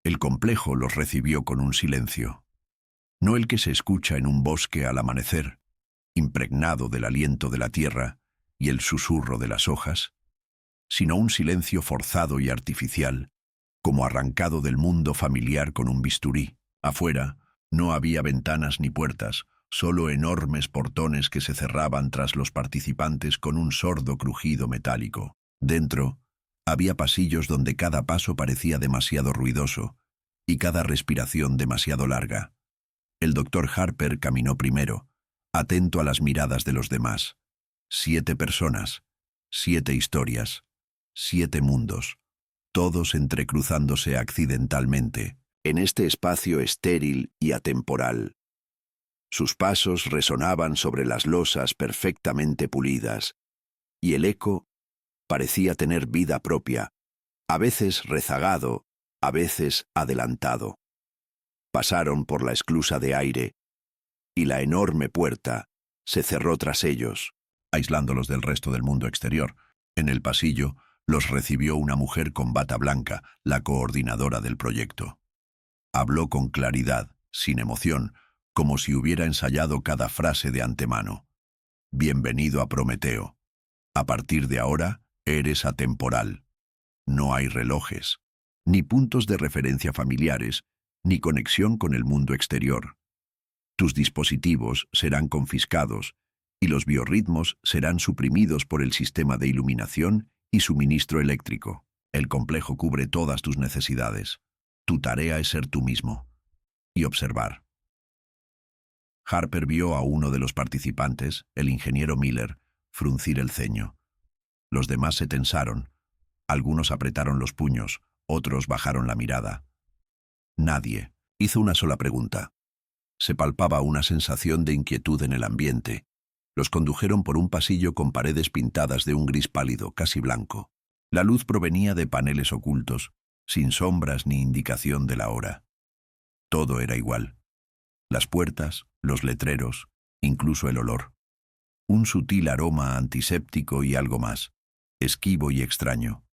El complejo los recibió con un silencio, no el que se escucha en un bosque al amanecer, impregnado del aliento de la tierra y el susurro de las hojas, sino un silencio forzado y artificial, como arrancado del mundo familiar con un bisturí. Afuera no había ventanas ni puertas, solo enormes portones que se cerraban tras los participantes con un sordo crujido metálico. Dentro había pasillos donde cada paso parecía demasiado ruidoso y cada respiración demasiado larga. El doctor Harper caminó primero, atento a las miradas de los demás. 7 personas, 7 historias, 7 mundos, todos entrecruzándose accidentalmente, en este espacio estéril y atemporal. Sus pasos resonaban sobre las losas perfectamente pulidas, y el eco parecía tener vida propia, a veces rezagado, a veces adelantado. Pasaron por la esclusa de aire, y la enorme puerta se cerró tras ellos, aislándolos del resto del mundo exterior. En el pasillo los recibió una mujer con bata blanca, la coordinadora del proyecto. Habló con claridad, sin emoción, como si hubiera ensayado cada frase de antemano. Bienvenido a Prometeo. A partir de ahora, eres atemporal. No hay relojes, ni puntos de referencia familiares, ni conexión con el mundo exterior. Tus dispositivos serán confiscados y los biorritmos serán suprimidos por el sistema de iluminación y suministro eléctrico. El complejo cubre todas tus necesidades. Tu tarea es ser tú mismo y observar. Harper vio a uno de los participantes, el ingeniero Miller, fruncir el ceño. Los demás se tensaron. Algunos apretaron los puños, otros bajaron la mirada. Nadie hizo una sola pregunta. Se palpaba una sensación de inquietud en el ambiente. Los condujeron por un pasillo con paredes pintadas de un gris pálido, casi blanco. La luz provenía de paneles ocultos, sin sombras ni indicación de la hora. Todo era igual. Las puertas, los letreros, incluso el olor. Un sutil aroma antiséptico y algo más, esquivo y extraño.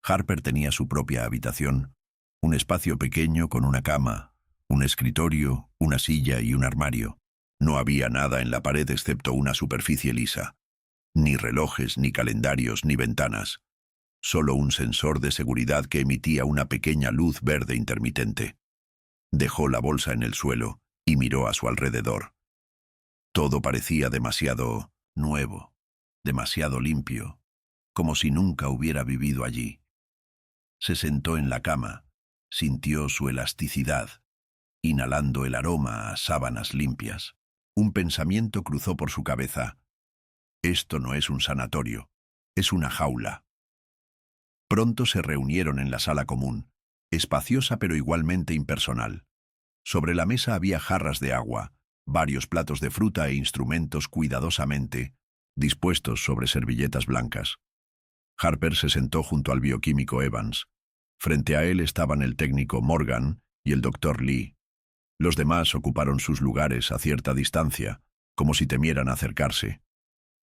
Harper tenía su propia habitación, un espacio pequeño con una cama, un escritorio, una silla y un armario. No había nada en la pared excepto una superficie lisa. Ni relojes, ni calendarios, ni ventanas. Solo un sensor de seguridad que emitía una pequeña luz verde intermitente. Dejó la bolsa en el suelo y miró a su alrededor. Todo parecía demasiado nuevo, demasiado limpio, como si nunca hubiera vivido allí. Se sentó en la cama, sintió su elasticidad, inhalando el aroma a sábanas limpias. Un pensamiento cruzó por su cabeza. Esto no es un sanatorio, es una jaula. Pronto se reunieron en la sala común, espaciosa pero igualmente impersonal. Sobre la mesa había jarras de agua, varios platos de fruta e instrumentos cuidadosamente dispuestos sobre servilletas blancas. Harper se sentó junto al bioquímico Evans. Frente a él estaban el técnico Morgan y el doctor Lee. Los demás ocuparon sus lugares a cierta distancia, como si temieran acercarse.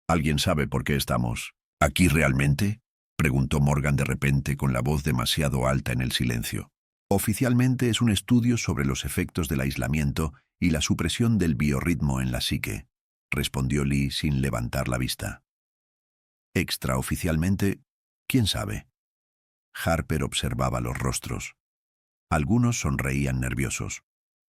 ¿Alguien sabe por qué estamos aquí realmente?, preguntó Morgan de repente con la voz demasiado alta en el silencio. Oficialmente es un estudio sobre los efectos del aislamiento y la supresión del biorritmo en la psique, respondió Lee sin levantar la vista. Extraoficialmente, ¿quién sabe? Harper observaba los rostros. Algunos sonreían nerviosos.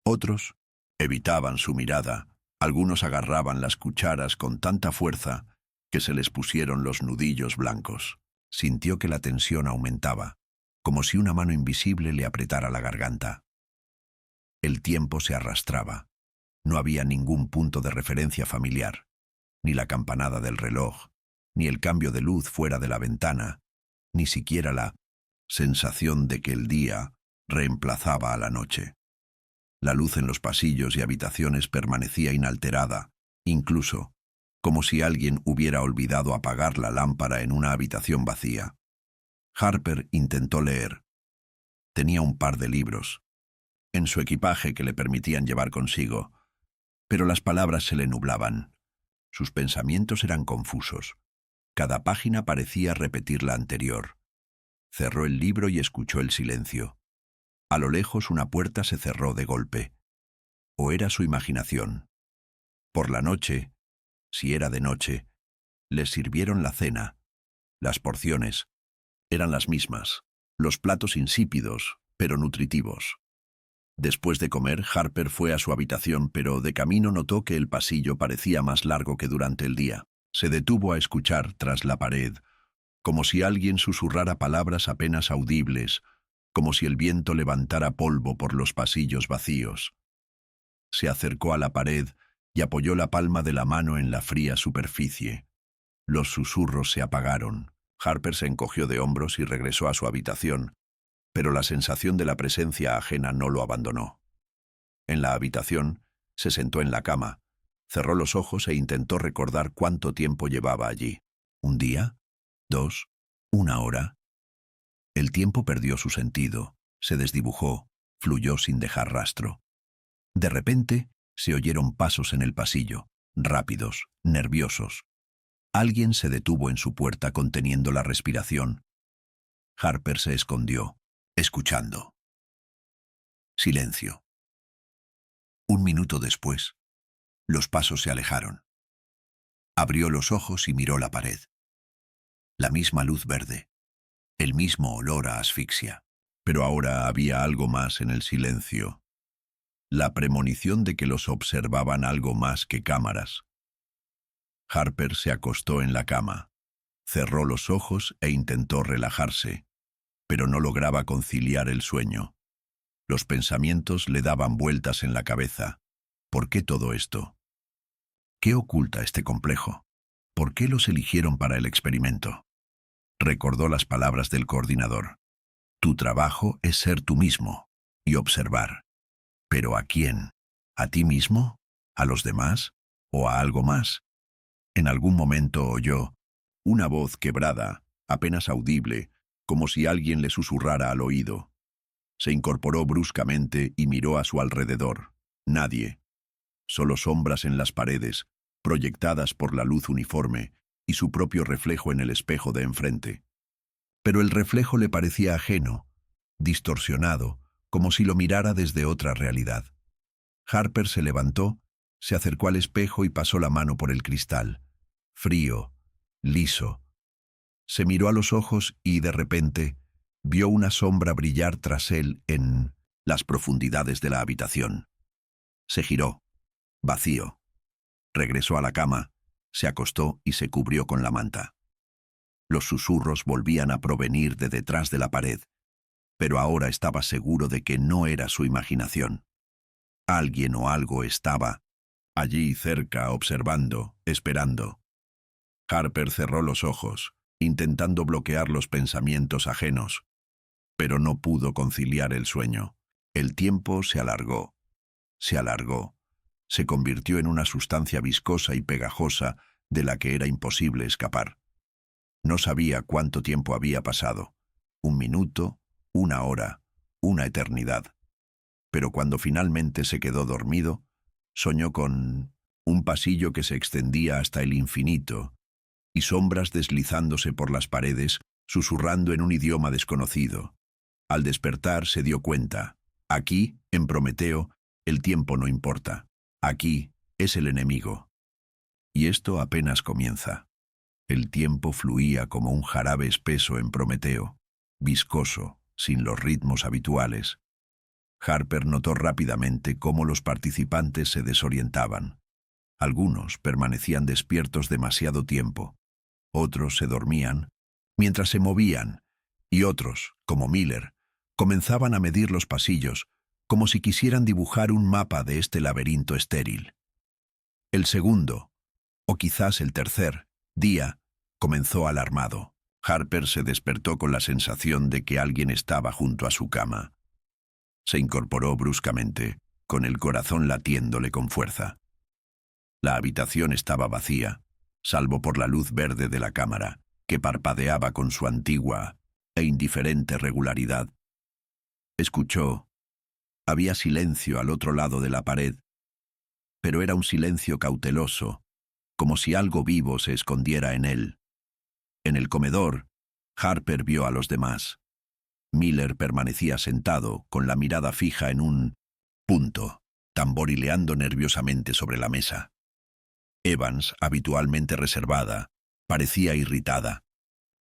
Otros evitaban su mirada. Algunos agarraban las cucharas con tanta fuerza que se les pusieron los nudillos blancos. Sintió que la tensión aumentaba, como si una mano invisible le apretara la garganta. El tiempo se arrastraba. No había ningún punto de referencia familiar, ni la campanada del reloj, ni el cambio de luz fuera de la ventana, ni siquiera la sensación de que el día reemplazaba a la noche. La luz en los pasillos y habitaciones permanecía inalterada, incluso como si alguien hubiera olvidado apagar la lámpara en una habitación vacía. Harper intentó leer. Tenía un par de libros en su equipaje que le permitían llevar consigo, pero las palabras se le nublaban. Sus pensamientos eran confusos. Cada página parecía repetir la anterior. Cerró el libro y escuchó el silencio. A lo lejos una puerta se cerró de golpe. ¿O era su imaginación? Por la noche, si era de noche, les sirvieron la cena. Las porciones eran las mismas, los platos insípidos, pero nutritivos. Después de comer, Harper fue a su habitación, pero de camino notó que el pasillo parecía más largo que durante el día. Se detuvo a escuchar tras la pared, como si alguien susurrara palabras apenas audibles, como si el viento levantara polvo por los pasillos vacíos. Se acercó a la pared y apoyó la palma de la mano en la fría superficie. Los susurros se apagaron. Harper se encogió de hombros y regresó a su habitación, pero la sensación de la presencia ajena no lo abandonó. En la habitación, se sentó en la cama, cerró los ojos e intentó recordar cuánto tiempo llevaba allí. ¿Un día? ¿2? ¿Una hora? El tiempo perdió su sentido, se desdibujó, fluyó sin dejar rastro. De repente, se oyeron pasos en el pasillo, rápidos, nerviosos. Alguien se detuvo en su puerta conteniendo la respiración. Harper se escondió, escuchando. Silencio. Un minuto después, los pasos se alejaron. Abrió los ojos y miró la pared. La misma luz verde, el mismo olor a asfixia. Pero ahora había algo más en el silencio. La premonición de que los observaban algo más que cámaras. Harper se acostó en la cama, cerró los ojos e intentó relajarse, pero no lograba conciliar el sueño. Los pensamientos le daban vueltas en la cabeza. ¿Por qué todo esto? ¿Qué oculta este complejo? ¿Por qué los eligieron para el experimento? Recordó las palabras del coordinador. Tu trabajo es ser tú mismo y observar. ¿Pero a quién? ¿A ti mismo? ¿A los demás? ¿O a algo más? En algún momento oyó una voz quebrada, apenas audible, como si alguien le susurrara al oído. Se incorporó bruscamente y miró a su alrededor. Nadie. Solo sombras en las paredes, proyectadas por la luz uniforme, y su propio reflejo en el espejo de enfrente. Pero el reflejo le parecía ajeno, distorsionado, como si lo mirara desde otra realidad. Harper se levantó, se acercó al espejo y pasó la mano por el cristal. Frío, liso. Se miró a los ojos y, de repente, vio una sombra brillar tras él en las profundidades de la habitación. Se giró, vacío. Regresó a la cama, se acostó y se cubrió con la manta. Los susurros volvían a provenir de detrás de la pared, pero ahora estaba seguro de que no era su imaginación. Alguien o algo estaba allí cerca, observando, esperando. Harper cerró los ojos, intentando bloquear los pensamientos ajenos, pero no pudo conciliar el sueño. El tiempo se alargó, se convirtió en una sustancia viscosa y pegajosa de la que era imposible escapar. No sabía cuánto tiempo había pasado, 1 minuto, 1 hora, una eternidad. Pero cuando finalmente se quedó dormido, soñó con un pasillo que se extendía hasta el infinito y sombras deslizándose por las paredes, susurrando en un idioma desconocido. Al despertar se dio cuenta, aquí, en Prometeo, el tiempo no importa. Aquí es el enemigo. Y esto apenas comienza. El tiempo fluía como un jarabe espeso en Prometeo, viscoso, sin los ritmos habituales. Harper notó rápidamente cómo los participantes se desorientaban. Algunos permanecían despiertos demasiado tiempo, otros se dormían mientras se movían, y otros, como Miller, comenzaban a medir los pasillos, como si quisieran dibujar un mapa de este laberinto estéril. El segundo, o quizás el tercer, día, comenzó alarmado. Harper se despertó con la sensación de que alguien estaba junto a su cama. Se incorporó bruscamente, con el corazón latiéndole con fuerza. La habitación estaba vacía, salvo por la luz verde de la cámara, que parpadeaba con su antigua e indiferente regularidad. Escuchó. Había silencio al otro lado de la pared, pero era un silencio cauteloso, como si algo vivo se escondiera en él. En el comedor, Harper vio a los demás. Miller permanecía sentado, con la mirada fija en un punto, tamborileando nerviosamente sobre la mesa. Evans, habitualmente reservada, parecía irritada.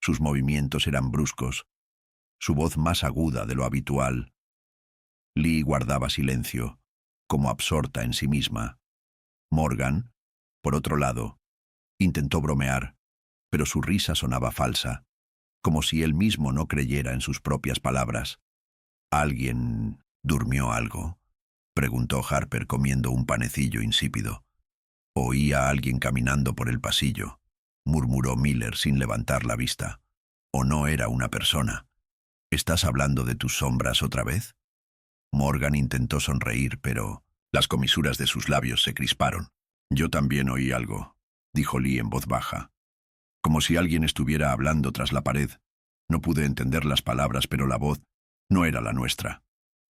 Sus movimientos eran bruscos, su voz más aguda de lo habitual. Lee guardaba silencio, como absorta en sí misma. Morgan, por otro lado, intentó bromear, pero su risa sonaba falsa, como si él mismo no creyera en sus propias palabras. ¿Alguien durmió algo?, preguntó Harper comiendo un panecillo insípido. Oí a alguien caminando por el pasillo, murmuró Miller sin levantar la vista. ¿O no era una persona? ¿Estás hablando de tus sombras otra vez? Morgan intentó sonreír, pero las comisuras de sus labios se crisparon. Yo también oí algo, dijo Lee en voz baja, como si alguien estuviera hablando tras la pared. No pude entender las palabras, pero la voz no era la nuestra.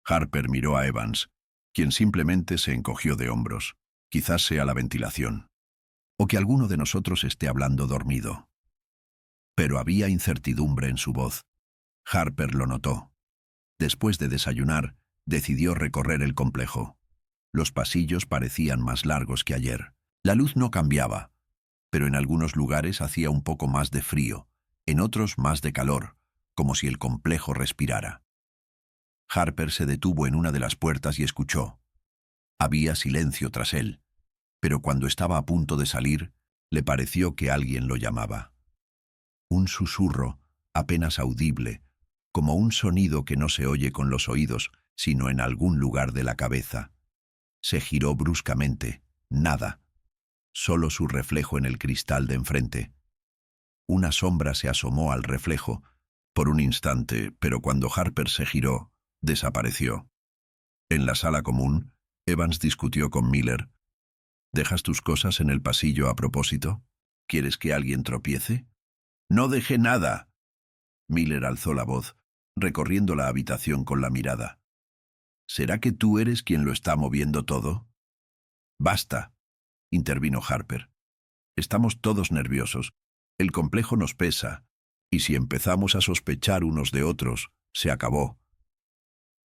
Harper miró a Evans, quien simplemente se encogió de hombros. Quizás sea la ventilación, o que alguno de nosotros esté hablando dormido. Pero había incertidumbre en su voz. Harper lo notó. Después de desayunar, decidió recorrer el complejo. Los pasillos parecían más largos que ayer. La luz no cambiaba, pero en algunos lugares hacía un poco más de frío, en otros más de calor, como si el complejo respirara. Harper se detuvo en una de las puertas y escuchó. Había silencio tras él, pero cuando estaba a punto de salir, le pareció que alguien lo llamaba. Un susurro, apenas audible, como un sonido que no se oye con los oídos, sino en algún lugar de la cabeza. Se giró bruscamente. Nada. Solo su reflejo en el cristal de enfrente. Una sombra se asomó al reflejo, por un instante, pero cuando Harper se giró, desapareció. En la sala común, Evans discutió con Miller. ¿Dejas tus cosas en el pasillo a propósito? ¿Quieres que alguien tropiece? No dejé nada. Miller alzó la voz, recorriendo la habitación con la mirada. ¿Será que tú eres quien lo está moviendo todo? Basta, intervino Harper. Estamos todos nerviosos. El complejo nos pesa, y si empezamos a sospechar unos de otros, se acabó.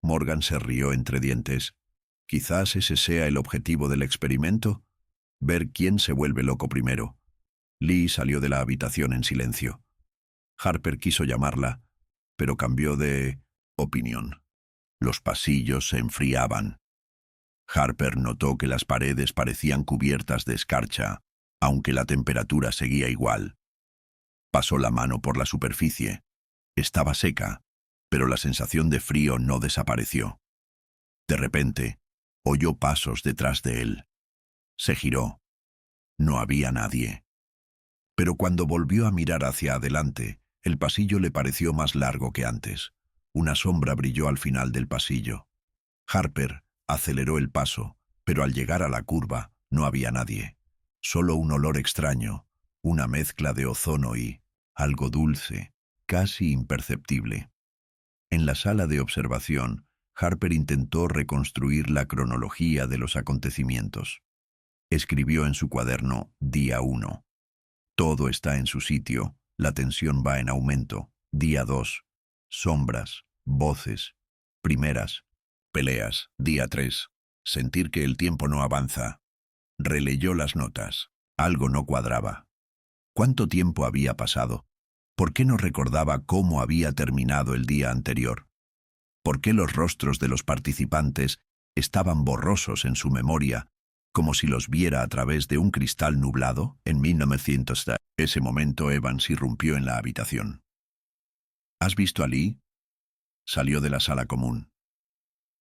Morgan se rió entre dientes. Quizás ese sea el objetivo del experimento, ver quién se vuelve loco primero. Lee salió de la habitación en silencio. Harper quiso llamarla, pero cambió de opinión. Los pasillos se enfriaban. Harper notó que las paredes parecían cubiertas de escarcha, aunque la temperatura seguía igual. Pasó la mano por la superficie. Estaba seca, pero la sensación de frío no desapareció. De repente, oyó pasos detrás de él. Se giró. No había nadie. Pero cuando volvió a mirar hacia adelante, el pasillo le pareció más largo que antes. Una sombra brilló al final del pasillo. Harper aceleró el paso, pero al llegar a la curva no había nadie. Solo un olor extraño, una mezcla de ozono y algo dulce, casi imperceptible. En la sala de observación, Harper intentó reconstruir la cronología de los acontecimientos. Escribió en su cuaderno Día 1. Todo está en su sitio, la tensión va en aumento. Día 2. Sombras, voces, primeras, peleas. Día 3. Sentir que el tiempo no avanza. Releyó las notas. Algo no cuadraba. ¿Cuánto tiempo había pasado? ¿Por qué no recordaba cómo había terminado el día anterior? ¿Por qué los rostros de los participantes estaban borrosos en su memoria, como si los viera a través de un cristal nublado? En 1900, ese momento Evans irrumpió en la habitación. ¿Has visto a Lee? Salió de la sala común.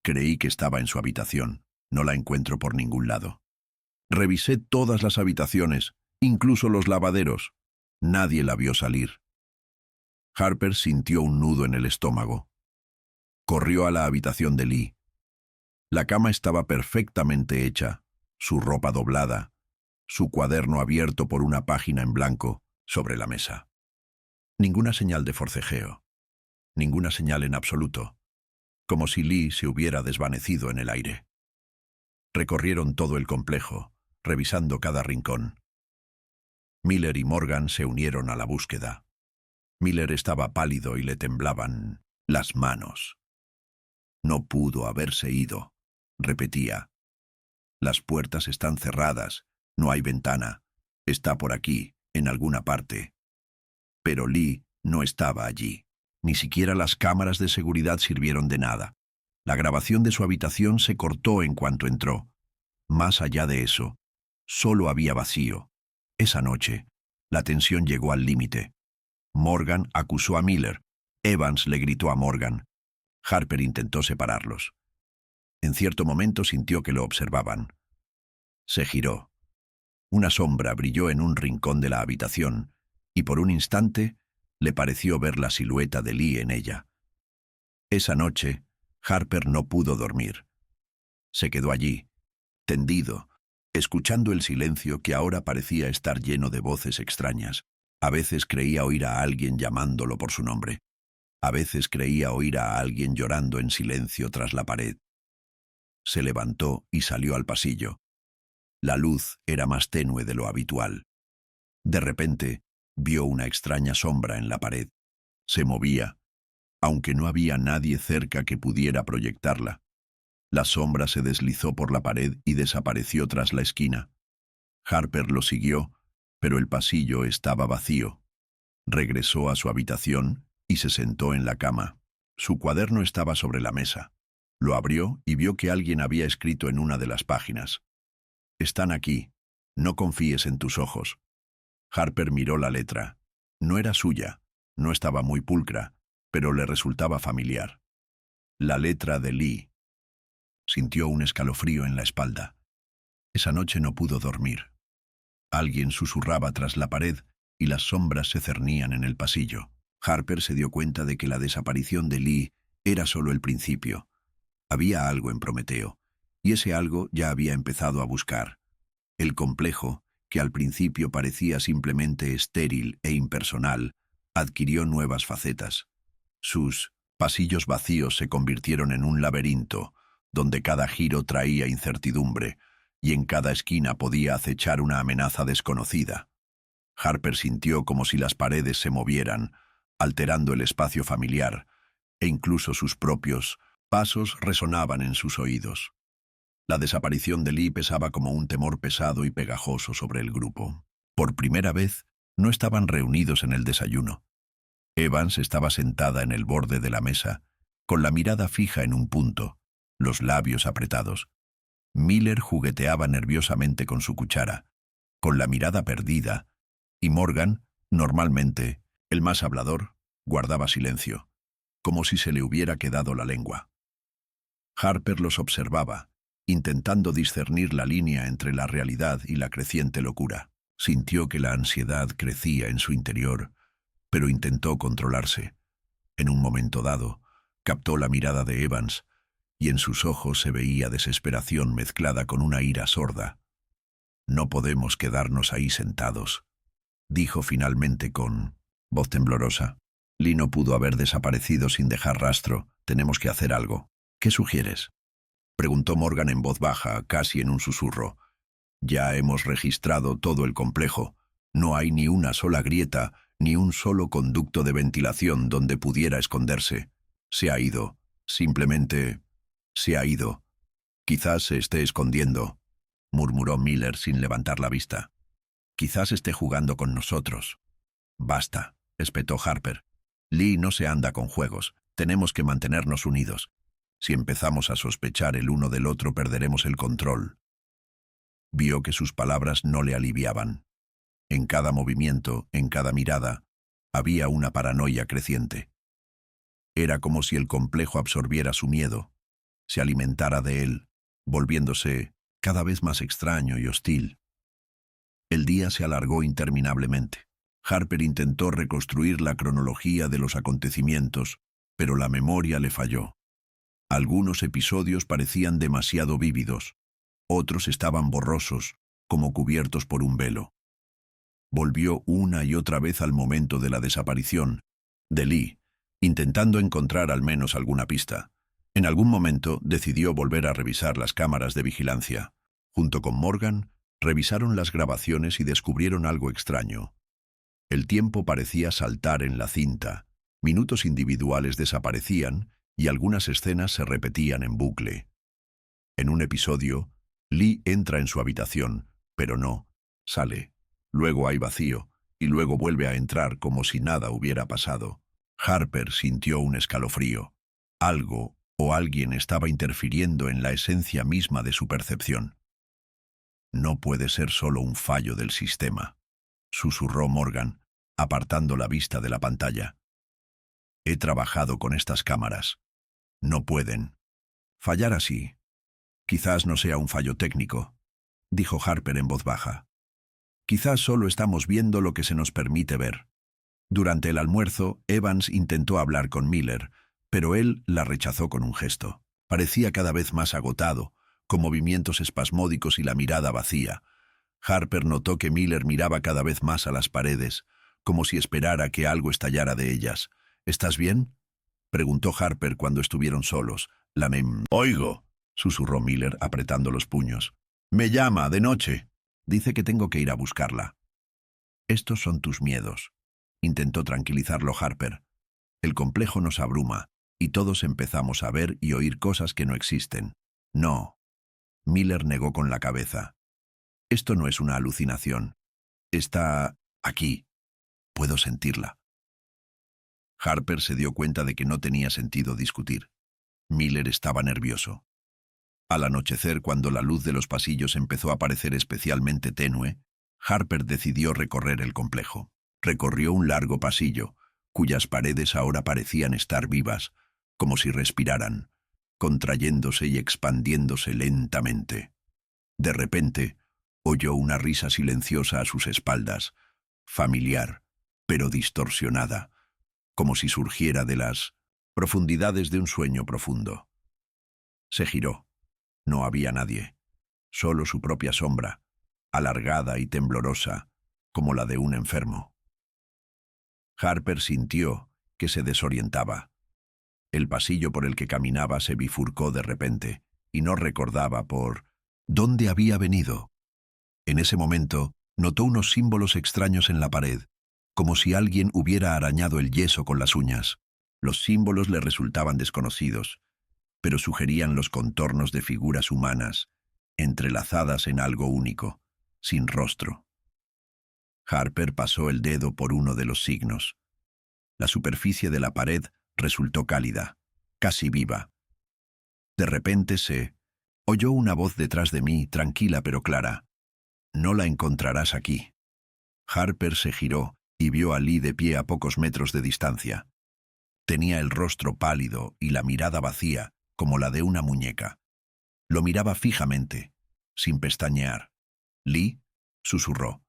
Creí que estaba en su habitación. No la encuentro por ningún lado. Revisé todas las habitaciones, incluso los lavaderos. Nadie la vio salir. Harper sintió un nudo en el estómago. Corrió a la habitación de Lee. La cama estaba perfectamente hecha, su ropa doblada, su cuaderno abierto por una página en blanco sobre la mesa. Ninguna señal de forcejeo, ninguna señal en absoluto, como si Lee se hubiera desvanecido en el aire. Recorrieron todo el complejo, revisando cada rincón. Miller y Morgan se unieron a la búsqueda. Miller estaba pálido y le temblaban Las manos. No pudo haberse ido, repetía. Las puertas están cerradas, no hay ventana. Está por aquí, en alguna parte. Pero Lee no estaba allí. Ni siquiera las cámaras de seguridad sirvieron de nada. La grabación de su habitación se cortó en cuanto entró. Más allá de eso, solo había vacío. Esa noche, la tensión llegó al límite. Morgan acusó a Miller. Evans le gritó a Morgan. Harper intentó separarlos. En cierto momento sintió que lo observaban. Se giró. Una sombra brilló en un rincón de la habitación, y por un instante le pareció ver la silueta de Lee en ella. Esa noche, Harper no pudo dormir. Se quedó allí, tendido, escuchando el silencio que ahora parecía estar lleno de voces extrañas. A veces creía oír a alguien llamándolo por su nombre. A veces creía oír a alguien llorando en silencio tras la pared. Se levantó y salió al pasillo. La luz era más tenue de lo habitual. De repente, vio una extraña sombra en la pared. Se movía, aunque no había nadie cerca que pudiera proyectarla. La sombra se deslizó por la pared y desapareció tras la esquina. Harper lo siguió, pero el pasillo estaba vacío. Regresó a su habitación y se sentó en la cama. Su cuaderno estaba sobre la mesa. Lo abrió y vio que alguien había escrito en una de las páginas: «Están aquí. No confíes en tus ojos». Harper miró la letra. No era suya, no estaba muy pulcra, pero le resultaba familiar. La letra de Lee. Sintió un escalofrío en la espalda. Esa noche no pudo dormir. Alguien susurraba tras la pared y las sombras se cernían en el pasillo. Harper se dio cuenta de que la desaparición de Lee era solo el principio. Había algo en Prometeo, y ese algo ya había empezado a buscar. El complejo, que al principio parecía simplemente estéril e impersonal, adquirió nuevas facetas. Sus pasillos vacíos se convirtieron en un laberinto, donde cada giro traía incertidumbre, y en cada esquina podía acechar una amenaza desconocida. Harper sintió como si las paredes se movieran, alterando el espacio familiar, e incluso sus propios pasos resonaban en sus oídos. La desaparición de Lee pesaba como un temor pesado y pegajoso sobre el grupo. Por primera vez, no estaban reunidos en el desayuno. Evans estaba sentada en el borde de la mesa, con la mirada fija en un punto, los labios apretados. Miller jugueteaba nerviosamente con su cuchara, con la mirada perdida, y Morgan, normalmente el más hablador, guardaba silencio, como si se le hubiera quedado la lengua. Harper los observaba, intentando discernir la línea entre la realidad y la creciente locura. Sintió que la ansiedad crecía en su interior, pero intentó controlarse. En un momento dado, captó la mirada de Evans, y en sus ojos se veía desesperación mezclada con una ira sorda. «No podemos quedarnos ahí sentados», dijo finalmente con voz temblorosa. «Lee no pudo haber desaparecido sin dejar rastro. Tenemos que hacer algo. ¿Qué sugieres?», preguntó Morgan en voz baja, casi en un susurro. «Ya hemos registrado todo el complejo. No hay ni una sola grieta, ni un solo conducto de ventilación donde pudiera esconderse. Se ha ido. Simplemente se ha ido. Quizás se esté escondiendo», murmuró Miller sin levantar la vista. «Quizás esté jugando con nosotros». «Basta», espetó Harper. «Lee no se anda con juegos. Tenemos que mantenernos unidos. Si empezamos a sospechar el uno del otro, perderemos el control». Vio que sus palabras no le aliviaban. En cada movimiento, en cada mirada, había una paranoia creciente. Era como si el complejo absorbiera su miedo, se alimentara de él, volviéndose cada vez más extraño y hostil. El día se alargó interminablemente. Harper intentó reconstruir la cronología de los acontecimientos, pero la memoria le falló. Algunos episodios parecían demasiado vívidos, otros estaban borrosos, como cubiertos por un velo. Volvió una y otra vez al momento de la desaparición de Lee, intentando encontrar al menos alguna pista. En algún momento decidió volver a revisar las cámaras de vigilancia. Junto con Morgan, revisaron las grabaciones y descubrieron algo extraño. El tiempo parecía saltar en la cinta, Minutos individuales desaparecían y algunas escenas se repetían en bucle. En un episodio, Lee entra en su habitación, pero no, sale. Luego hay vacío, y luego vuelve a entrar como si nada hubiera pasado. Harper sintió un escalofrío. Algo o alguien estaba interfiriendo en la esencia misma de su percepción. No puede ser solo un fallo del sistema, susurró Morgan, apartando la vista de la pantalla. He trabajado con estas cámaras. No pueden fallar así. Quizás no sea un fallo técnico, dijo Harper en voz baja. Quizás solo estamos viendo lo que se nos permite ver. Durante el almuerzo, Evans intentó hablar con Miller, pero él la rechazó con un gesto. Parecía cada vez más agotado, con movimientos espasmódicos y la mirada vacía. Harper notó que Miller miraba cada vez más a las paredes, como si esperara que algo estallara de ellas. ¿Estás bien?, preguntó Harper cuando estuvieron solos. Oigo, susurró Miller apretando los puños. Me llama de noche. Dice que tengo que ir a buscarla. Estos son tus miedos, intentó tranquilizarlo Harper. El complejo nos abruma, y todos empezamos a ver y oír cosas que no existen. No. Miller negó con la cabeza. Esto no es una alucinación. Está aquí. Puedo sentirla. Harper se dio cuenta de que no tenía sentido discutir. Miller estaba nervioso. Al anochecer, cuando la luz de los pasillos empezó a parecer especialmente tenue, Harper decidió recorrer el complejo. Recorrió un largo pasillo, cuyas paredes ahora parecían estar vivas, como si respiraran, contrayéndose y expandiéndose lentamente. De repente, oyó una risa silenciosa a sus espaldas, familiar, pero distorsionada, como si surgiera de las profundidades de un sueño profundo. Se giró. No había nadie, solo su propia sombra, alargada y temblorosa, como la de un enfermo. Harper sintió que se desorientaba. El pasillo por el que caminaba se bifurcó de repente, y no recordaba por dónde había venido. En ese momento, notó unos símbolos extraños en la pared, como si alguien hubiera arañado el yeso con las uñas. Los símbolos le resultaban desconocidos, pero sugerían los contornos de figuras humanas, entrelazadas en algo único, sin rostro. Harper pasó el dedo por uno de los signos. La superficie de la pared resultó cálida, casi viva. De repente se oyó una voz detrás de mí, tranquila pero clara. No la encontrarás aquí. Harper se giró y vio a Lee de pie a pocos metros de distancia. Tenía el rostro pálido y la mirada vacía, como la de una muñeca. Lo miraba fijamente, sin pestañear. «Lee», susurró.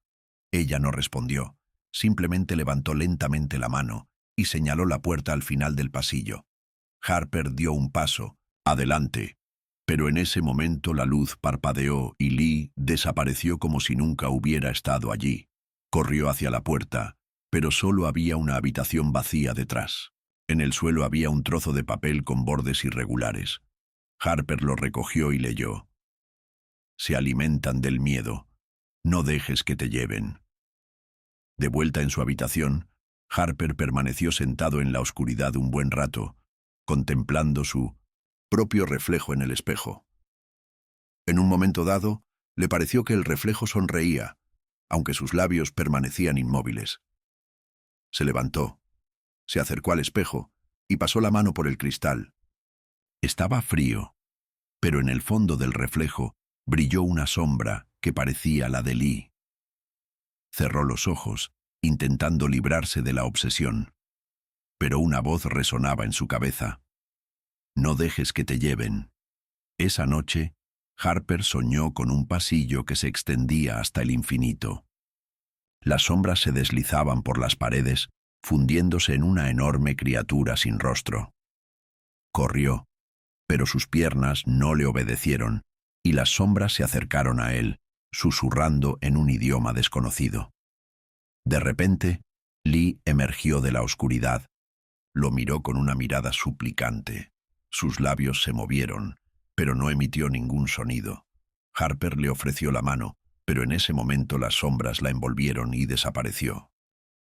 Ella no respondió, simplemente levantó lentamente la mano y señaló la puerta al final del pasillo. Harper dio un paso, adelante, pero en ese momento la luz parpadeó y Lee desapareció como si nunca hubiera estado allí. Corrió hacia la puerta, pero solo había una habitación vacía detrás. En el suelo había un trozo de papel con bordes irregulares. Harper lo recogió y leyó. Se alimentan del miedo. No dejes que te lleven. De vuelta en su habitación, Harper permaneció sentado en la oscuridad un buen rato, contemplando su propio reflejo en el espejo. En un momento dado, le pareció que el reflejo sonreía, aunque sus labios permanecían inmóviles. Se levantó, se acercó al espejo y pasó la mano por el cristal. Estaba frío, pero en el fondo del reflejo brilló una sombra que parecía la de Lee. Cerró los ojos, intentando librarse de la obsesión, pero una voz resonaba en su cabeza. No dejes que te lleven. Esa noche, Harper soñó con un pasillo que se extendía hasta el infinito. Las sombras se deslizaban por las paredes, fundiéndose en una enorme criatura sin rostro. Corrió, pero sus piernas no le obedecieron, y las sombras se acercaron a él, susurrando en un idioma desconocido. De repente, Lee emergió de la oscuridad. Lo miró con una mirada suplicante. Sus labios se movieron, pero no emitió ningún sonido. Harper le ofreció la mano, pero en ese momento las sombras la envolvieron y desapareció.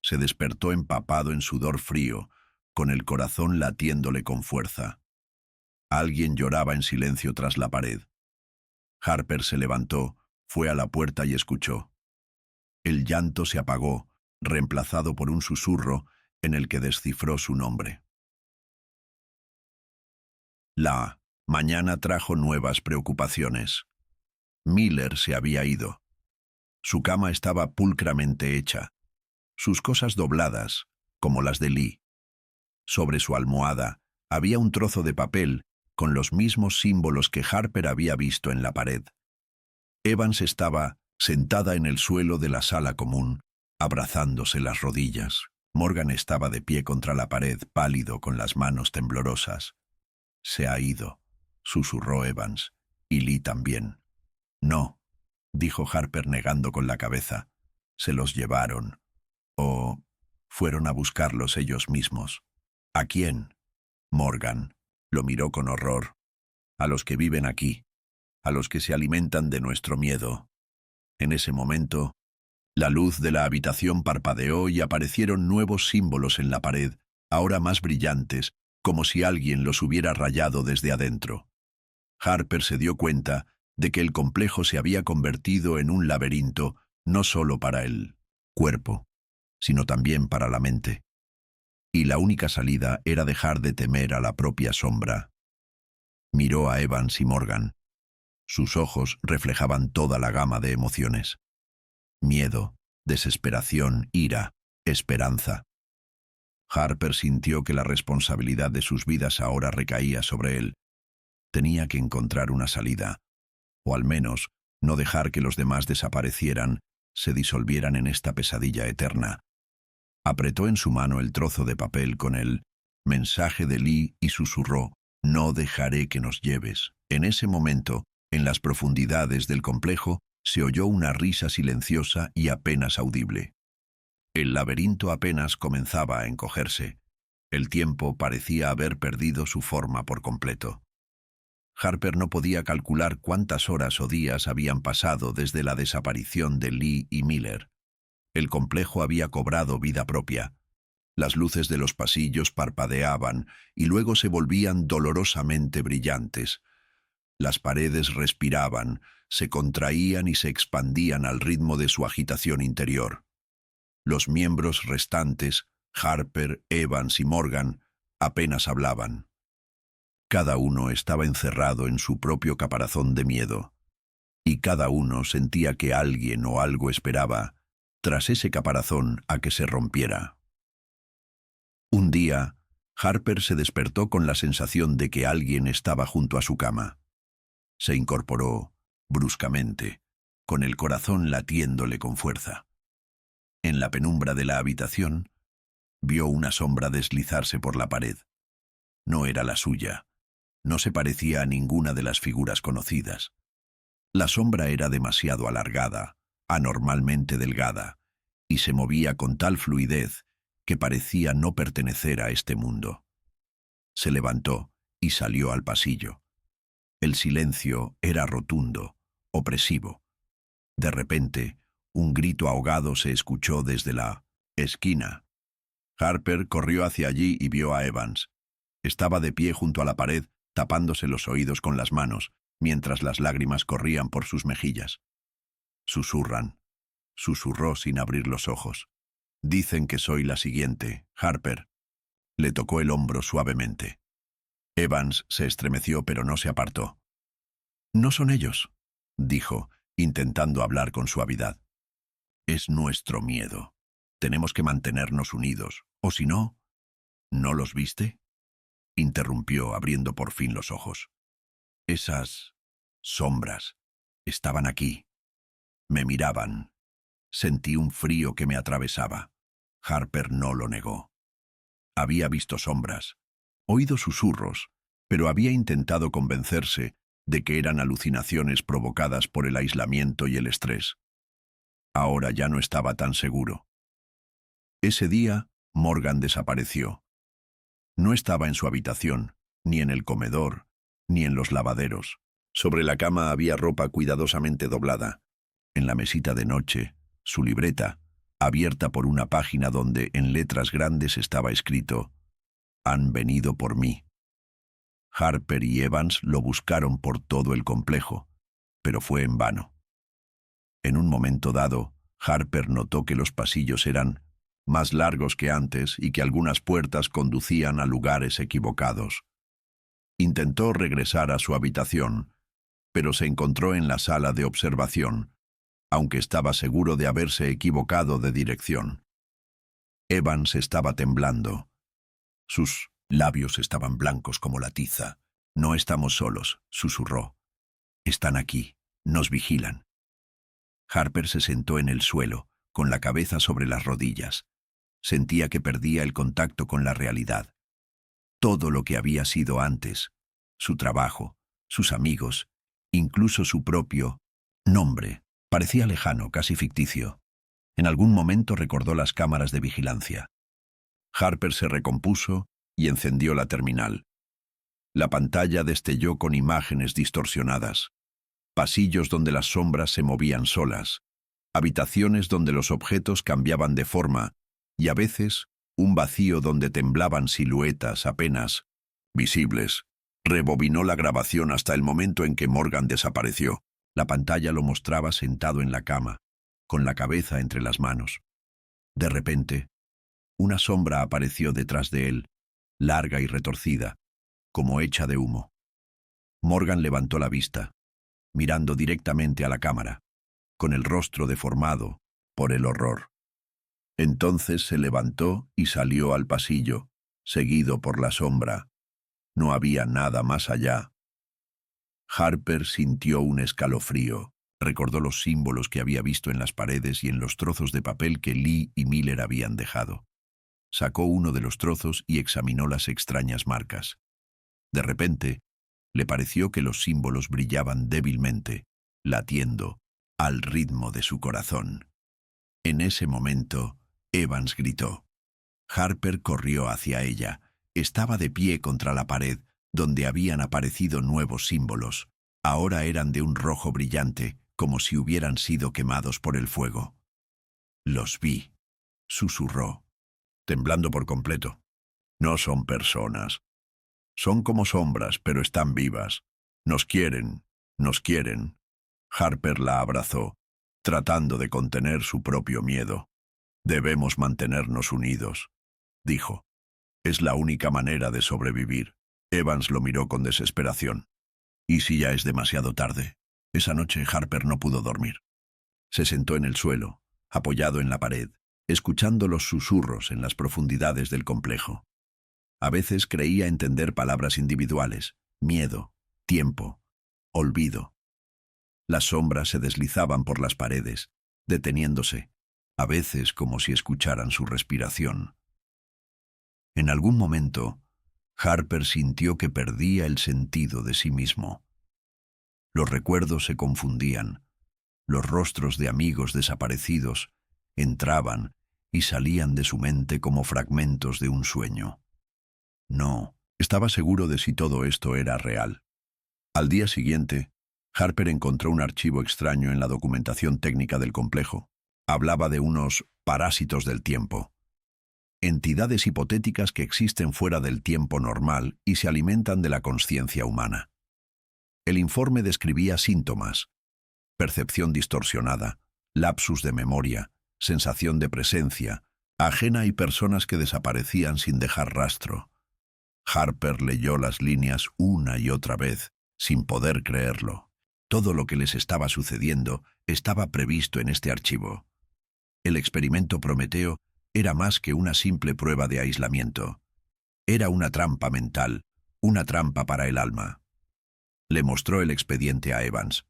Se despertó empapado en sudor frío, con el corazón latiéndole con fuerza. Alguien lloraba en silencio tras la pared. Harper se levantó, fue a la puerta y escuchó. El llanto se apagó, reemplazado por un susurro en el que descifró su nombre. La mañana trajo nuevas preocupaciones. Miller se había ido. Su cama estaba pulcramente hecha, sus cosas dobladas, como las de Lee. Sobre su almohada había un trozo de papel con los mismos símbolos que Harper había visto en la pared. Evans estaba sentada en el suelo de la sala común, abrazándose las rodillas. Morgan estaba de pie contra la pared, pálido, con las manos temblorosas. «Se ha ido», susurró Evans, «y Lee también». «No», dijo Harper negando con la cabeza. «Se los llevaron. O fueron a buscarlos ellos mismos». «¿A quién?» Morgan lo miró con horror. «A los que viven aquí, a los que se alimentan de nuestro miedo». En ese momento, la luz de la habitación parpadeó y aparecieron nuevos símbolos en la pared, ahora más brillantes, como si alguien los hubiera rayado desde adentro. Harper se dio cuenta de que el complejo se había convertido en un laberinto no solo para el cuerpo, sino también para la mente. Y la única salida era dejar de temer a la propia sombra. Miró a Evans y Morgan. Sus ojos reflejaban toda la gama de emociones. Miedo, desesperación, ira, esperanza. Harper sintió que la responsabilidad de sus vidas ahora recaía sobre él. Tenía que encontrar una salida, o al menos no dejar que los demás desaparecieran, se disolvieran en esta pesadilla eterna. Apretó en su mano el trozo de papel con el mensaje de Lee y susurró: «No dejaré que nos lleves». En ese momento, en las profundidades del complejo, se oyó una risa silenciosa y apenas audible. El laberinto apenas comenzaba a encogerse. El tiempo parecía haber perdido su forma por completo. Harper no podía calcular cuántas horas o días habían pasado desde la desaparición de Lee y Miller. El complejo había cobrado vida propia. Las luces de los pasillos parpadeaban y luego se volvían dolorosamente brillantes. Las paredes respiraban, se contraían y se expandían al ritmo de su agitación interior. Los miembros restantes, Harper, Evans y Morgan, apenas hablaban. Cada uno estaba encerrado en su propio caparazón de miedo, y cada uno sentía que alguien o algo esperaba, tras ese caparazón, a que se rompiera. Un día, Harper se despertó con la sensación de que alguien estaba junto a su cama. Se incorporó, bruscamente, con el corazón latiéndole con fuerza. En la penumbra de la habitación, vio una sombra deslizarse por la pared. No era la suya. No se parecía a ninguna de las figuras conocidas. La sombra era demasiado alargada, anormalmente delgada, y se movía con tal fluidez que parecía no pertenecer a este mundo. Se levantó y salió al pasillo. El silencio era rotundo, opresivo. De repente, un grito ahogado se escuchó desde la esquina. Harper corrió hacia allí y vio a Evans. Estaba de pie junto a la pared, tapándose los oídos con las manos, mientras las lágrimas corrían por sus mejillas. «Susurran», susurró sin abrir los ojos. «Dicen que soy la siguiente, Harper». Le tocó el hombro suavemente. Evans se estremeció pero no se apartó. «No son ellos», dijo, intentando hablar con suavidad. «Es nuestro miedo. Tenemos que mantenernos unidos, o si no...» «¿No los viste?», interrumpió, abriendo por fin los ojos. «Esas sombras estaban aquí. Me miraban. Sentí un frío que me atravesaba». Harper no lo negó. Había visto sombras, oído susurros, pero había intentado convencerse de que eran alucinaciones provocadas por el aislamiento y el estrés. Ahora ya no estaba tan seguro. Ese día, Morgan desapareció. No estaba en su habitación, ni en el comedor, ni en los lavaderos. Sobre la cama había ropa cuidadosamente doblada. En la mesita de noche, su libreta, abierta por una página donde en letras grandes estaba escrito: Han venido por mí. Harper y Evans lo buscaron por todo el complejo, pero fue en vano. En un momento dado, Harper notó que los pasillos eran más largos que antes y que algunas puertas conducían a lugares equivocados. Intentó regresar a su habitación, pero se encontró en la sala de observación, aunque estaba seguro de haberse equivocado de dirección. Evans estaba temblando. Sus labios estaban blancos como la tiza. «No estamos solos», susurró. «Están aquí. Nos vigilan». Harper se sentó en el suelo, con la cabeza sobre las rodillas. Sentía que perdía el contacto con la realidad. Todo lo que había sido antes, su trabajo, sus amigos, incluso su propio nombre, parecía lejano, casi ficticio. En algún momento recordó las cámaras de vigilancia. Harper se recompuso y encendió la terminal. La pantalla destelló con imágenes distorsionadas. Pasillos donde las sombras se movían solas. Habitaciones donde los objetos cambiaban de forma y a veces un vacío donde temblaban siluetas apenas visibles. Rebobinó la grabación hasta el momento en que Morgan desapareció. La pantalla lo mostraba sentado en la cama, con la cabeza entre las manos. De repente, una sombra apareció detrás de él, larga y retorcida, como hecha de humo. Morgan levantó la vista, mirando directamente a la cámara, con el rostro deformado por el horror. Entonces se levantó y salió al pasillo, seguido por la sombra. No había nada más allá. Harper sintió un escalofrío. Recordó los símbolos que había visto en las paredes y en los trozos de papel que Lee y Miller habían dejado. Sacó uno de los trozos y examinó las extrañas marcas. De repente, le pareció que los símbolos brillaban débilmente, latiendo al ritmo de su corazón. En ese momento, Evans gritó. Harper corrió hacia ella. Estaba de pie contra la pared, donde habían aparecido nuevos símbolos. Ahora eran de un rojo brillante, como si hubieran sido quemados por el fuego. «Los vi», susurró, temblando por completo. «No son personas. Son como sombras, pero están vivas. Nos quieren, nos quieren». Harper la abrazó, tratando de contener su propio miedo. «Debemos mantenernos unidos», dijo. «Es la única manera de sobrevivir». Evans lo miró con desesperación. «¿Y si ya es demasiado tarde?» Esa noche Harper no pudo dormir. Se sentó en el suelo, apoyado en la pared, escuchando los susurros en las profundidades del complejo. A veces creía entender palabras individuales: miedo, tiempo, olvido. Las sombras se deslizaban por las paredes, deteniéndose, a veces como si escucharan su respiración. En algún momento, Harper sintió que perdía el sentido de sí mismo. Los recuerdos se confundían. Los rostros de amigos desaparecidos entraban y salían de su mente como fragmentos de un sueño. No, estaba seguro de si todo esto era real. Al día siguiente, Harper encontró un archivo extraño en la documentación técnica del complejo. Hablaba de unos parásitos del tiempo. Entidades hipotéticas que existen fuera del tiempo normal y se alimentan de la consciencia humana. El informe describía síntomas: percepción distorsionada, lapsus de memoria, sensación de presencia ajena y personas que desaparecían sin dejar rastro. Harper leyó las líneas una y otra vez, sin poder creerlo. Todo lo que les estaba sucediendo estaba previsto en este archivo. El experimento Prometeo era más que una simple prueba de aislamiento. Era una trampa mental, una trampa para el alma. Le mostró el expediente a Evans.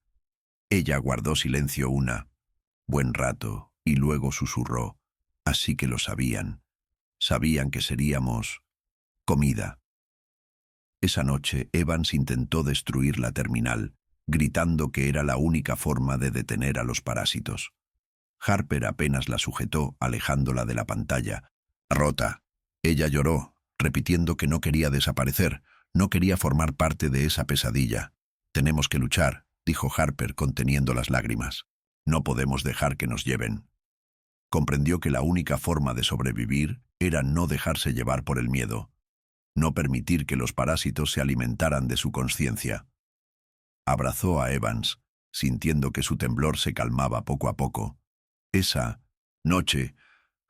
Ella guardó silencio buen rato y luego susurró: «Así que lo sabían. Sabían que seríamos comida». Esa noche Evans intentó destruir la terminal, gritando que era la única forma de detener a los parásitos. Harper apenas la sujetó, alejándola de la pantalla. Rota. Ella lloró, repitiendo que no quería desaparecer, no quería formar parte de esa pesadilla. «Tenemos que luchar», dijo Harper conteniendo las lágrimas. «No podemos dejar que nos lleven». Comprendió que la única forma de sobrevivir era no dejarse llevar por el miedo. no permitir que los parásitos se alimentaran de su conciencia. Abrazó a Evans, sintiendo que su temblor se calmaba poco a poco. Esa noche,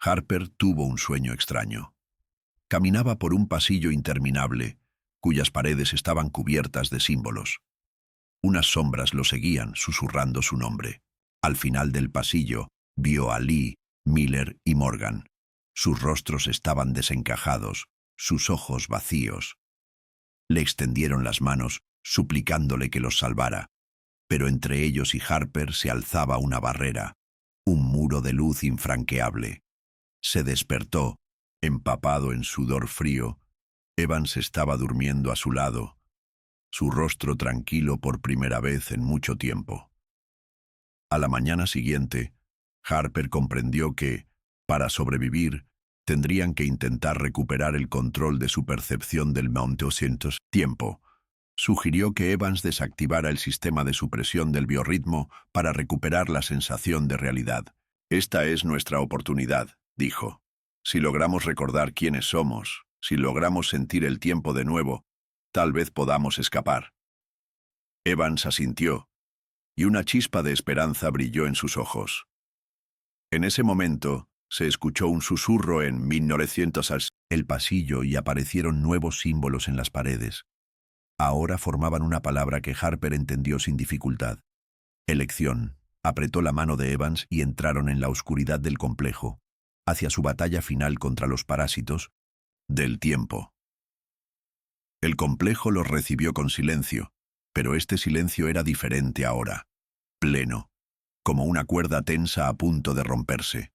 Harper tuvo un sueño extraño. Caminaba por un pasillo interminable, cuyas paredes estaban cubiertas de símbolos. Unas sombras lo seguían, susurrando su nombre. Al final del pasillo, vio a Lee, Miller y Morgan. Sus rostros estaban desencajados, sus ojos vacíos. Le extendieron las manos, suplicándole que los salvara, pero entre ellos y Harper se alzaba una barrera, un muro de luz infranqueable. Se despertó, empapado en sudor frío. Evans estaba durmiendo a su lado, su rostro tranquilo por primera vez en mucho tiempo. A la mañana siguiente, Harper comprendió que, para sobrevivir, tendrían que intentar recuperar el control de su percepción del Monte 200. Tiempo. Sugirió que Evans desactivara el sistema de supresión del biorritmo para recuperar la sensación de realidad. «Esta es nuestra oportunidad», dijo. «Si logramos recordar quiénes somos, si logramos sentir el tiempo de nuevo, tal vez podamos escapar». Evans asintió, y una chispa de esperanza brilló en sus ojos. En ese momento, se escuchó un susurro en 1900 el pasillo y aparecieron nuevos símbolos en las paredes. Ahora formaban una palabra que Harper entendió sin dificultad. Elección. Apretó la mano de Evans y entraron en la oscuridad del complejo, hacia su batalla final contra los parásitos del tiempo. El complejo los recibió con silencio, pero este silencio era diferente ahora, pleno, como una cuerda tensa a punto de romperse.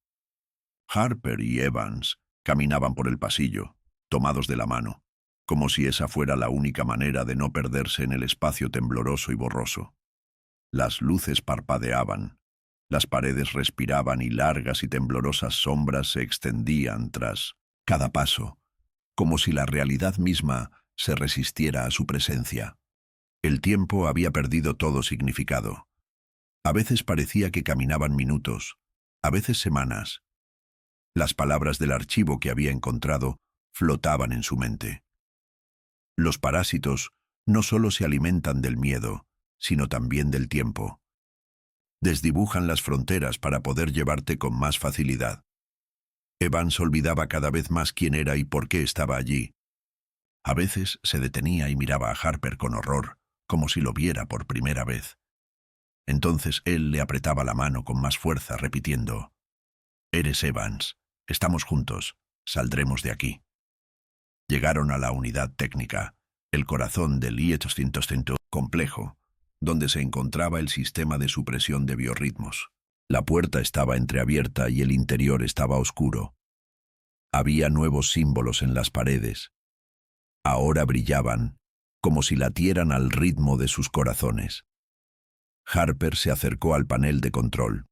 Harper y Evans caminaban por el pasillo, tomados de la mano, como si esa fuera la única manera de no perderse en el espacio tembloroso y borroso. Las luces parpadeaban, las paredes respiraban y largas y temblorosas sombras se extendían tras cada paso, como si la realidad misma se resistiera a su presencia. El tiempo había perdido todo significado. A veces parecía que caminaban minutos, a veces semanas. Las palabras del archivo que había encontrado flotaban en su mente. Los parásitos no solo se alimentan del miedo, sino también del tiempo. Desdibujan las fronteras para poder llevarte con más facilidad. Evans olvidaba cada vez más quién era y por qué estaba allí. A veces se detenía y miraba a Harper con horror, como si lo viera por primera vez. Entonces él le apretaba la mano con más fuerza, repitiendo: «Eres Evans, estamos juntos, saldremos de aquí». Llegaron a la unidad técnica, el corazón del I-800 complejo, donde se encontraba el sistema de supresión de biorritmos. La puerta estaba entreabierta y el interior estaba oscuro. Había nuevos símbolos en las paredes. Ahora brillaban, como si latieran al ritmo de sus corazones. Harper se acercó al panel de control.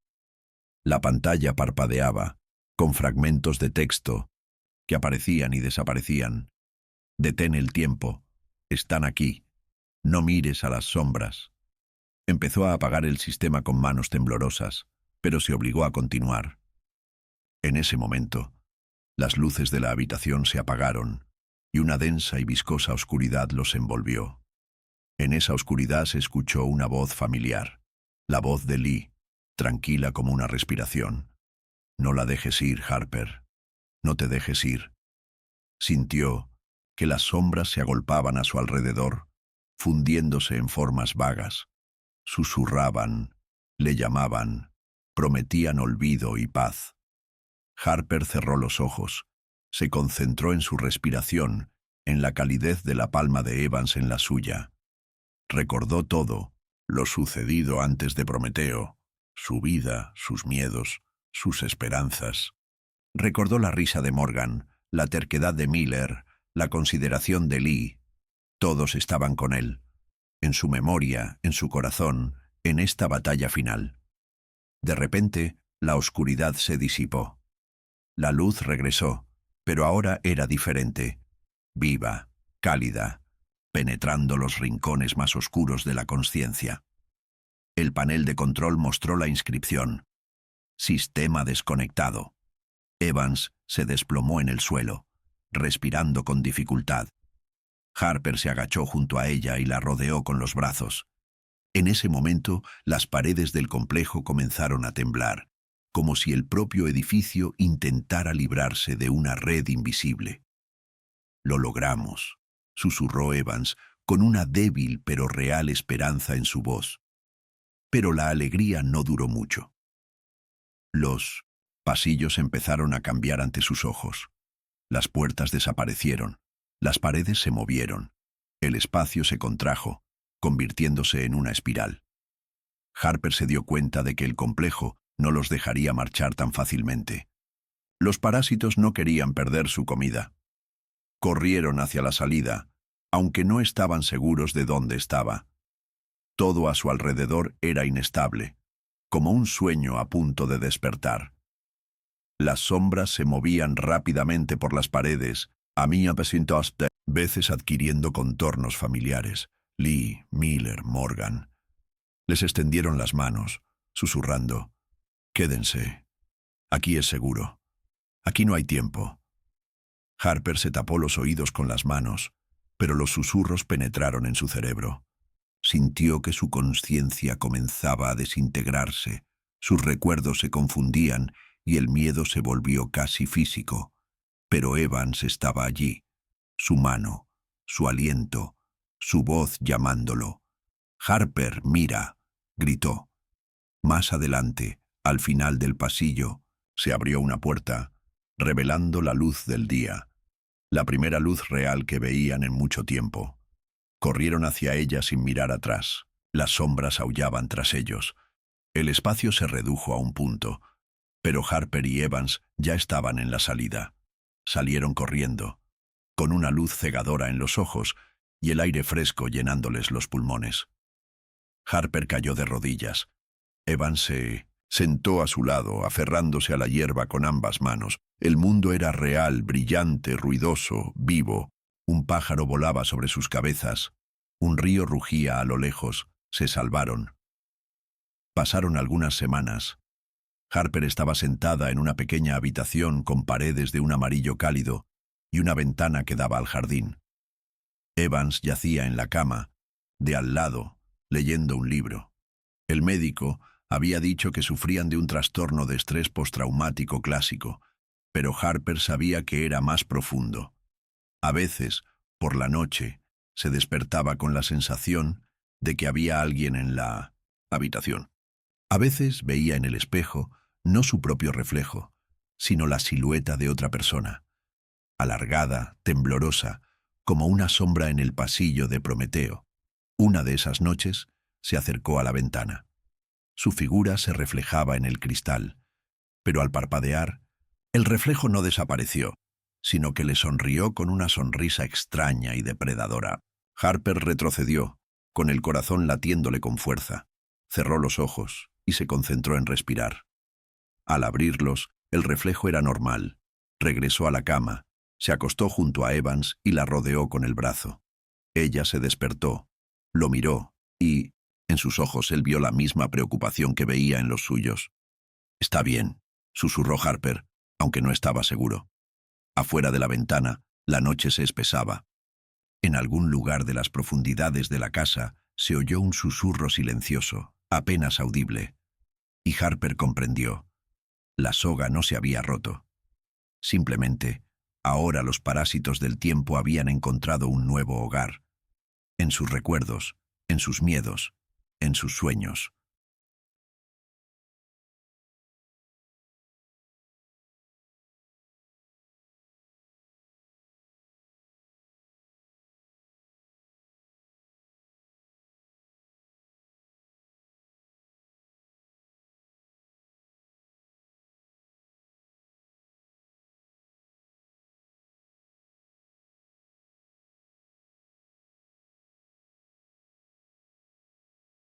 La pantalla parpadeaba, con fragmentos de texto que aparecían y desaparecían. «Detén el tiempo. Están aquí. No mires a las sombras». Empezó a apagar el sistema con manos temblorosas, pero se obligó a continuar. En ese momento, las luces de la habitación se apagaron y una densa y viscosa oscuridad los envolvió. En esa oscuridad se escuchó una voz familiar, la voz de Lee, tranquila como una respiración. «No la dejes ir, Harper. No te dejes ir». Sintió que las sombras se agolpaban a su alrededor, fundiéndose en formas vagas. Susurraban, le llamaban, prometían olvido y paz. Harper cerró los ojos, se concentró en su respiración, en la calidez de la palma de Evans en la suya. Recordó todo, lo sucedido antes de Prometeo, su vida, sus miedos, sus esperanzas. Recordó la risa de Morgan, la terquedad de Miller, la consideración de Lee. Todos estaban con él, en su memoria, en su corazón, en esta batalla final. De repente, la oscuridad se disipó. La luz regresó, pero ahora era diferente, viva, cálida, penetrando los rincones más oscuros de la conciencia. El panel de control mostró la inscripción: «Sistema desconectado». Evans se desplomó en el suelo, respirando con dificultad. Harper se agachó junto a ella y la rodeó con los brazos. En ese momento, las paredes del complejo comenzaron a temblar, como si el propio edificio intentara librarse de una red invisible. «Lo logramos», susurró Evans, con una débil pero real esperanza en su voz. Pero la alegría no duró mucho. Los pasillos empezaron a cambiar ante sus ojos. Las puertas desaparecieron, las paredes se movieron, el espacio se contrajo, convirtiéndose en una espiral. Harper se dio cuenta de que el complejo no los dejaría marchar tan fácilmente. Los parásitos no querían perder su comida. Corrieron hacia la salida, aunque no estaban seguros de dónde estaba. Todo a su alrededor era inestable, como un sueño a punto de despertar. Las sombras se movían rápidamente por las paredes, a veces adquiriendo contornos familiares. Lee, Miller, Morgan. Les extendieron las manos, susurrando: «Quédense. Aquí es seguro. Aquí no hay tiempo». Harper se tapó los oídos con las manos, pero los susurros penetraron en su cerebro. Sintió que su conciencia comenzaba a desintegrarse, sus recuerdos se confundían y el miedo se volvió casi físico. Pero Evans estaba allí, su mano, su aliento, su voz llamándolo. «Harper, mira», gritó. Más adelante, al final del pasillo, se abrió una puerta, revelando la luz del día, la primera luz real que veían en mucho tiempo. Corrieron hacia ella sin mirar atrás. Las sombras aullaban tras ellos. El espacio se redujo a un punto, pero Harper y Evans ya estaban en la salida. Salieron corriendo, con una luz cegadora en los ojos y el aire fresco llenándoles los pulmones. Harper cayó de rodillas. Evans se sentó a su lado, aferrándose a la hierba con ambas manos. El mundo era real, brillante, ruidoso, vivo. Un pájaro volaba sobre sus cabezas. Un río rugía a lo lejos. Se salvaron. Pasaron algunas semanas. Harper estaba sentada en una pequeña habitación con paredes de un amarillo cálido y una ventana que daba al jardín. Evans yacía en la cama, de al lado, leyendo un libro. El médico había dicho que sufrían de un trastorno de estrés postraumático clásico, pero Harper sabía que era más profundo. A veces, por la noche, se despertaba con la sensación de que había alguien en la habitación. A veces veía en el espejo no su propio reflejo, sino la silueta de otra persona, alargada, temblorosa, como una sombra en el pasillo de Prometeo. Una de esas noches se acercó a la ventana. Su figura se reflejaba en el cristal, pero al parpadear, el reflejo no desapareció, sino que le sonrió con una sonrisa extraña y depredadora. Harper retrocedió, con el corazón latiéndole con fuerza. Cerró los ojos y se concentró en respirar. Al abrirlos, el reflejo era normal. Regresó a la cama, se acostó junto a Evans y la rodeó con el brazo. Ella se despertó, lo miró y, en sus ojos, él vio la misma preocupación que veía en los suyos. «Está bien», susurró Harper, aunque no estaba seguro. Afuera de la ventana, la noche se espesaba. En algún lugar de las profundidades de la casa se oyó un susurro silencioso, apenas audible. Y Harper comprendió. La soga no se había roto. Simplemente, ahora los parásitos del tiempo habían encontrado un nuevo hogar. En sus recuerdos, en sus miedos, en sus sueños.